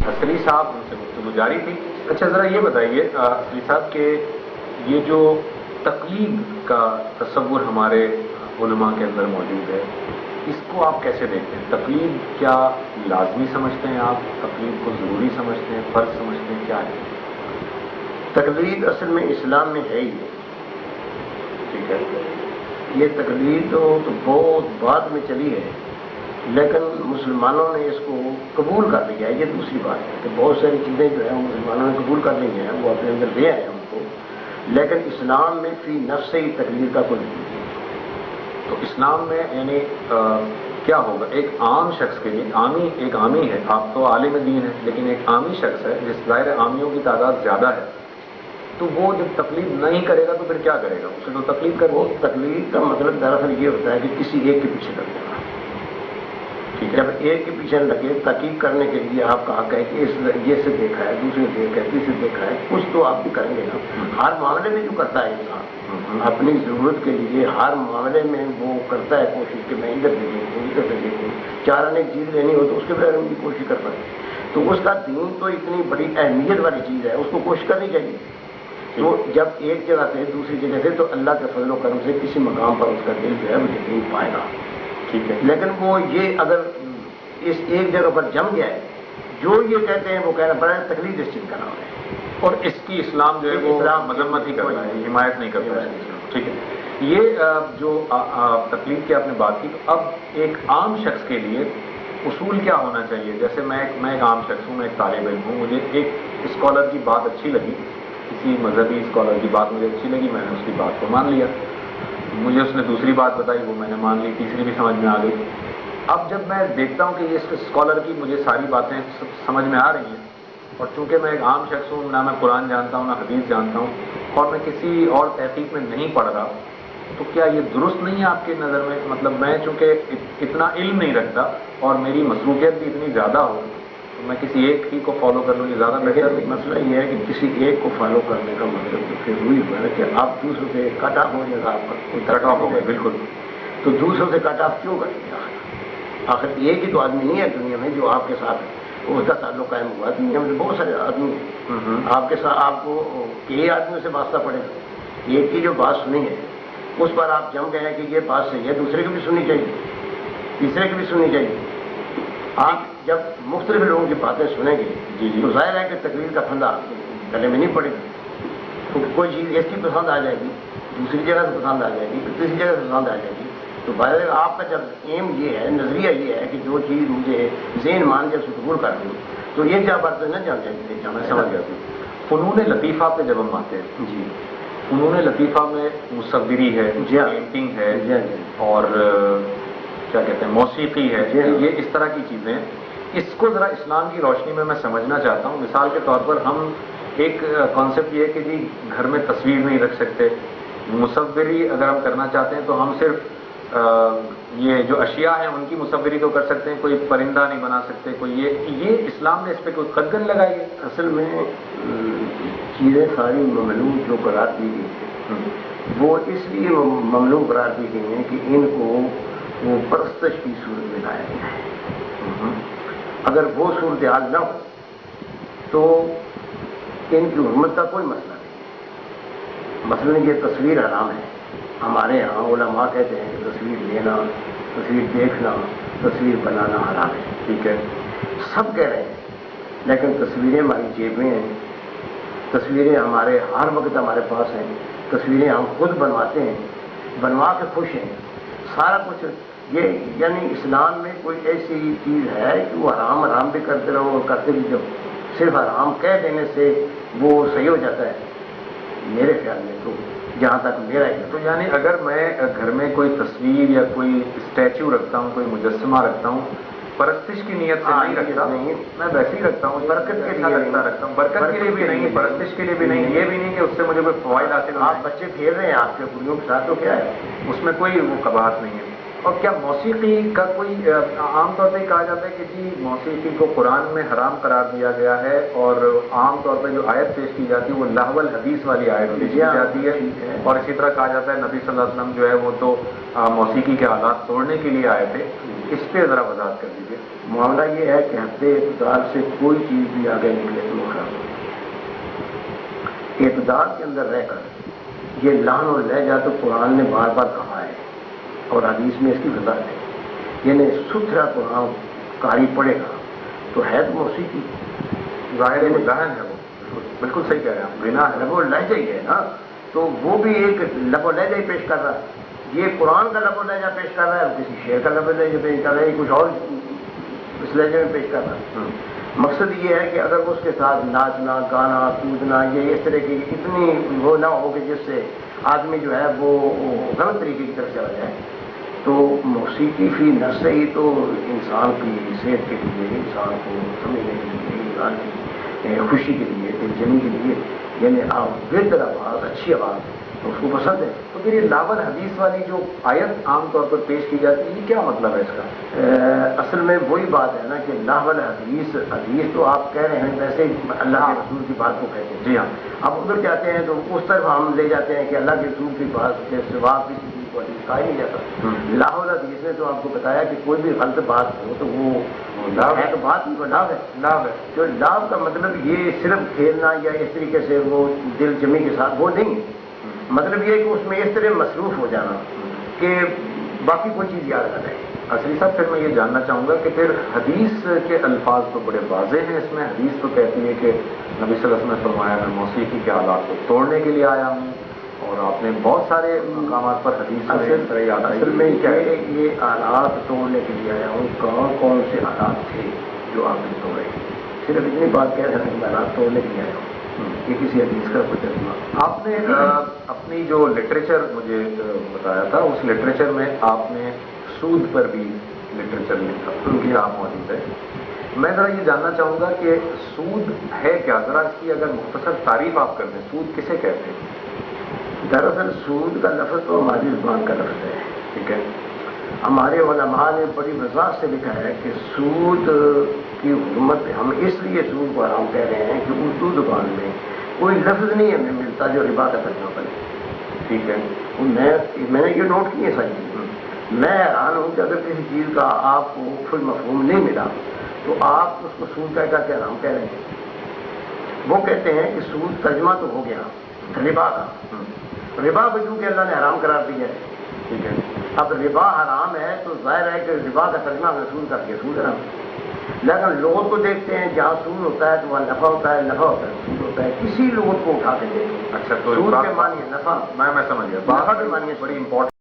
حسری صاحب ان سے گفتگو جاری تھی. اچھا ذرا یہ بتائیے حسری صاحب کہ یہ جو تقلید کا تصور ہمارے علماء کے اندر موجود ہے اس کو آپ کیسے دیکھتے ہیں؟ تقلید کیا لازمی سمجھتے ہیں آپ؟ تقلید کو ضروری سمجھتے ہیں؟ فرض سمجھتے ہیں؟ کیا ہے تقلید؟ اصل میں اسلام میں ہے ہی نہیں. ٹھیک ہے. یہ تقلید تو بہت بعد میں چلی ہے، لیکن مسلمانوں نے اس کو قبول کر لیا ہے. یہ دوسری بات ہے کہ بہت ساری چیزیں جو ہیں مسلمانوں نے قبول کر لی ہیں، وہ اپنے اندر لے آئے ہیں ان کو، لیکن اسلام میں فی نفس ہی تقلید کا کوئی نہیں ہے. تو اسلام میں یعنی کیا ہوگا ایک عام شخص کے لیے؟ ایک عامی ہے، آپ تو عالم دین ہے، لیکن ایک عامی شخص ہے جس ظاہر عامیوں کی تعداد زیادہ ہے، تو وہ جب تقلید نہیں کرے گا تو پھر کیا کرے گا؟ اسے تو تقلید کر. وہ تقلید کا مطلب دراصل یہ ہوتا ہے کہ کسی ایک کے پیچھے لگ جانا. ٹھیک ہے. جب ایک کے پیچھے لگے تحقیق کرنے کے لیے آپ کا حق ہے کہ یہ سے دیکھا ہے، دوسرے دیکھا ہے، تیسرے دیکھا ہے، کچھ تو آپ بھی کریں گے نا. ہر معاملے میں جو کرتا ہے انسان اپنی ضرورت کے لیے ہر معاملے میں وہ کرتا ہے کوشش کہ میں ادھر سے دیکھوں ادھر سے دیکھوں. چار آنے کی چیز لینی ہو تو اس کے بارے میں بھی کوشش کرتا ہے. تو اس کا دین تو اتنی بڑی اہمیت والی چیز ہے، اس کو کوشش کرنی چاہیے. تو جب ایک جگہ سے دوسری جگہ سے تو اللہ کے فضل و کرم سے کسی مقام پر اس کا دل جو ہے وہ یقین پائے گا. ٹھیک ہے. لیکن وہ یہ اگر اس ایک جگہ پر جم گیا ہے، جو یہ کہتے ہیں وہ کہنا پڑا ہے تقلید اس چیز کا نام ہے، اور اس کی اسلام جو ہے وہ مذمت ہی کرتا ہے، حمایت نہیں کرتا ہے. ٹھیک ہے. یہ جو تقلید کی آپ نے بات کی، تو اب ایک عام شخص کے لیے اصول کیا ہونا چاہیے؟ جیسے میں ایک عام شخص ہوں، میں ایک طالب علم ہوں، مجھے ایک اسکالر کی بات اچھی لگی، کسی مذہبی اسکالر کی بات مجھے اچھی لگی، میں نے اس کی بات کو مان لیا. مجھے اس نے دوسری بات بتائی، وہ میں نے مان لی، تیسری بھی سمجھ میں آ گئی. اب جب میں دیکھتا ہوں کہ یہ اسکالر کی مجھے ساری باتیں سمجھ میں آ رہی ہیں، اور چونکہ میں ایک عام شخص ہوں، نہ میں قرآن جانتا ہوں نہ حدیث جانتا ہوں، اور میں کسی اور تحقیق میں نہیں پڑھ رہا، تو کیا یہ درست نہیں ہے آپ کی نظر میں؟ مطلب میں چونکہ اتنا علم نہیں رکھتا اور میری مصروفیت بھی اتنی زیادہ ہو تو میں کسی ایک ہی کو فالو کر لوں، یہ زیادہ بہتر نہیں؟ مسئلہ یہ ہے کہ کسی ایک کو فالو کرنے کا مطلب تو پھر وہی ہوا ہے کہ آپ دوسروں سے کٹ آف ہو جائے گا. آپ کا کٹ آف ہو گئے. بالکل. تو دوسروں سے کٹ آف کیوں کریں گے؟ آخر ایک ہی تو آدمی نہیں ہے دنیا میں جو آپ کے ساتھ ہے، اس کا تعلق قائم ہوا. دنیا میں بہت سارے آدمی ہیں آپ کے ساتھ، آپ کو کئی آدمیوں سے واسطہ پڑے گا. ایک کی جو بات سنی ہے اس پر آپ جم گئے ہیں کہ یہ بات صحیح ہے، دوسرے کی بھی سننی چاہیے، تیسرے کی بھی سننی چاہیے. آپ جب مختلف لوگوں کی باتیں سنیں گے تو ظاہر ہے کہ تقریر کا پھندا گلے میں نہیں پڑے گا. تو کوئی چیز اس کی پسند آ جائے گی، دوسری جگہ سے پسند آ جائے گی، تیسری جگہ سے پسند آ جائے گی. تو باہر آپ کا جب ایم یہ ہے، نظریہ یہ ہے کہ جو چیز مجھے ذہن مان کے اس کو قبول کر دوں، تو یہ جا بات نہ جان جائے. میں سمجھ گیا. فنون لطیفہ پہ جب ہم آتے ہیں، جی فنون لطیفہ میں مصوری ہے، پینٹنگ ہے، اور کیا کہتے ہیں موسیقی ہے، یہ اس طرح کی چیزیں. اس کو ذرا اسلام کی روشنی میں سمجھنا چاہتا ہوں. مثال کے طور پر ہم ایک کانسیپٹ یہ ہے کہ جی گھر میں تصویر نہیں رکھ سکتے، مصوری اگر ہم کرنا چاہتے ہیں تو ہم صرف یہ جو اشیاء ہیں ان کی مصوری تو کر سکتے ہیں، کوئی پرندہ نہیں بنا سکتے، کوئی یہ اسلام نے اس پہ کوئی قدغن لگائی ہے؟ اصل میں چیزیں ساری ممنوع جو قرار دی گئی ہیں وہ اس لیے ممنوع قرار دی گئی ہیں کہ ان کو وہ پرستش کی صورت میں لایا گیا ہے. اگر وہ صورتحال نہ ہو تو ان کی حرمت کا کوئی مسئلہ نہیں. مثلا یہ تصویر حرام ہے، ہمارے یہاں علماء کہتے ہیں کہ تصویر لینا، تصویر دیکھنا، تصویر بنانا حرام ہے. ٹھیک ہے. سب کہہ رہے ہیں، لیکن تصویریں ہماری جیبیں ہیں، تصویریں ہمارے ہر وقت ہمارے پاس ہیں، تصویریں ہم خود بنواتے ہیں، بنوا کے خوش ہیں، سارا کچھ. یہ یعنی اسلام میں کوئی ایسی چیز ہے کہ وہ حرام بھی کرتے رہو اور کرتے بھی جاؤ، صرف حرام کہہ دینے سے وہ صحیح ہو جاتا ہے؟ میرے خیال میں تو جہاں تک میرا ہے. تو یعنی اگر میں گھر میں کوئی تصویر یا کوئی اسٹیچو رکھتا ہوں، کوئی مجسمہ رکھتا ہوں، پرستش کی نیت سے نہیں رکھتا، میں ویسے ہی رکھتا ہوں، برکت کے لیے رکھتا ہوں، برکت کے لیے بھی نہیں، پرستش کے لیے بھی نہیں، یہ بھی نہیں کہ اس سے مجھے کوئی فوائد حاصل ہو. آپ بچے کھیل رہے ہیں آپ کے گڑیوں کے ساتھ تو کیا ہے، اس میں کوئی وہ قباحت نہیں ہے. اور کیا موسیقی کا کوئی عام طور پہ کہا جاتا ہے کہ جی موسیقی کو قرآن میں حرام قرار دیا گیا ہے، اور عام طور پہ جو آیت پیش کی جاتی ہے وہ لہو الحدیث والی آیت پیش کی جاتی ہے. اور اسی طرح کہا جاتا ہے نبی صلی اللہ علیہ وسلم جو ہے وہ تو موسیقی کے آلات توڑنے کے لیے آئے تھے. اس پہ ذرا وضاحت کر دیجیے. معاملہ یہ ہے کہ حد اعتدال سے کوئی چیز بھی آگے نکلے تو وہ خراب ہوتی ہے۔ اعتدال کے اندر رہ کر یہ لعن اور لہجہ تو قرآن نے بار بار کہا ہے اور حدیث میں اس کی وضاحت ہے، یعنی ستھرا قرآن قاری پڑھے گا تو ہے تو موسیقی، ظاہر میں ذہن ہے وہ، بالکل صحیح کہہ رہے ہیں آپ، بنا ہے لب و لہجہ ہی ہے نا، تو وہ بھی ایک لب و لہجہ ہی پیش کر رہا ہے، یہ قرآن کا لب و لہجہ پیش کر رہا ہے اور کسی شعر کا لب و لہجہ پیش کر رہا ہے، کچھ اور اس لہجے میں پیش کر رہا ہے۔ مقصد یہ ہے کہ اگر اس کے ساتھ ناچنا گانا کودنا یہ اس طرح کی اتنی وہ نہ ہو کہ جس سے آدمی جو ہے وہ غلط طریقے کی طرف چلا جائے، تو موسیقی فی نفس ہی تو انسان کی صحت کے لیے، انسان کو سمجھنے کے لیے، انسان کی خوشی کے لیے، دل جمی کے لیے، یعنی آپ بہتر آواز اچھی آواز تو اس کو پسند ہے۔ تو پھر یہ لاول حدیث والی جو آیت عام طور پر پیش کی جاتی ہے، یہ کیا مطلب ہے اس کا؟ اصل میں وہی بات ہے نا کہ لاول حدیث تو آپ کہہ رہے ہیں ویسے اللہ کے رسول کی بات کو کہتے ہیں، جی ہاں، اب ادھر جاتے ہیں تو اس طرف ہم لے جاتے ہیں کہ اللہ کے رسول کی بات کے سوا کسی چیز کو حدیث کہا ہی نہیں جاتا۔ لاول حدیث نے تو آپ کو بتایا کہ کوئی بھی غلط بات ہو تو وہ لاو ہے، تو بات ہی کو لاو ہے، لاو ہے، جو لاو کا مطلب یہ صرف کھیلنا یا اس طریقے سے وہ دل جمی کے ساتھ وہ نہیں ہے، مطلب یہ ہے کہ اس میں اس طرح مصروف ہو جانا کہ باقی کوئی چیز یاد نہ رہے۔ عصری صاحب پھر میں یہ جاننا چاہوں گا کہ پھر حدیث کے الفاظ تو بڑے واضح ہیں اس میں، حدیث تو کہتی ہے کہ نبی صلی اللہ علیہ وسلم نے فرمایا میں موسیقی کے آلات کو توڑنے کے لیے آیا ہوں، اور آپ نے بہت سارے مقامات پر حدیث اصل میں یہ آلات توڑنے کے لیے آیا ہوں، کون کون سے آلات تھے جو آپ نے توڑے؟ صرف اتنی بات کہہ رہے ہیں کہ میں آلات توڑنے کے لیے آیا ہوں، یہ کسی حدیث کا کوئی ترجمہ؟ آپ نے اپنی جو لٹریچر مجھے بتایا تھا اس لٹریچر میں آپ نے سود پر بھی لٹریچر لکھا، یہ آپ موجود ہے۔ میں ذرا یہ جاننا چاہوں گا کہ سود ہے کیا، ذرا اس کی اگر مختصر تعریف آپ کر دیں، سود کسے کہتے ہیں؟ دراصل سود کا لفظ تو ہماری زبان کا لفظ ہے، ٹھیک ہے، ہمارے علماء نے بڑی وضاحت سے لکھا ہے کہ سود کی حرمت ہم اس لیے سود کو حرام کہہ رہے ہیں کہ اردو زبان میں کوئی لفظ نہیں ہمیں ملتا جو ربا کا ترجمہ بنے، ٹھیک ہے، میں نے یہ نوٹ کی ہے ساری چیزیں۔ میں حیران ہوں کہ اگر کسی چیز کا آپ کو کوئی مفہوم نہیں ملا تو آپ اس کو سود کہہ کر کے حرام کہہ رہے ہیں۔ وہ کہتے ہیں کہ سود ترجمہ تو ہو گیا ربا کا، ربا بجو کہ اللہ نے حرام قرار دیا ہے، ٹھیک ہے، اب ربا حرام ہے تو ظاہر ہے کہ ربا کا ترجمہ ہمیں سود کر کے سود حرام، لیکن لغت کو دیکھتے ہیں جہاں سود ہوتا ہے تو وہاں نفع ہوتا ہے، نفع ہوتا ہے سود ہوتا ہے، کسی لغت کو اٹھا کے دیکھیں، اچھا، تو سود کے معنی ہے نفع، میں سمجھ گیا، نفع کے معنی ہے بڑی امپورٹنٹ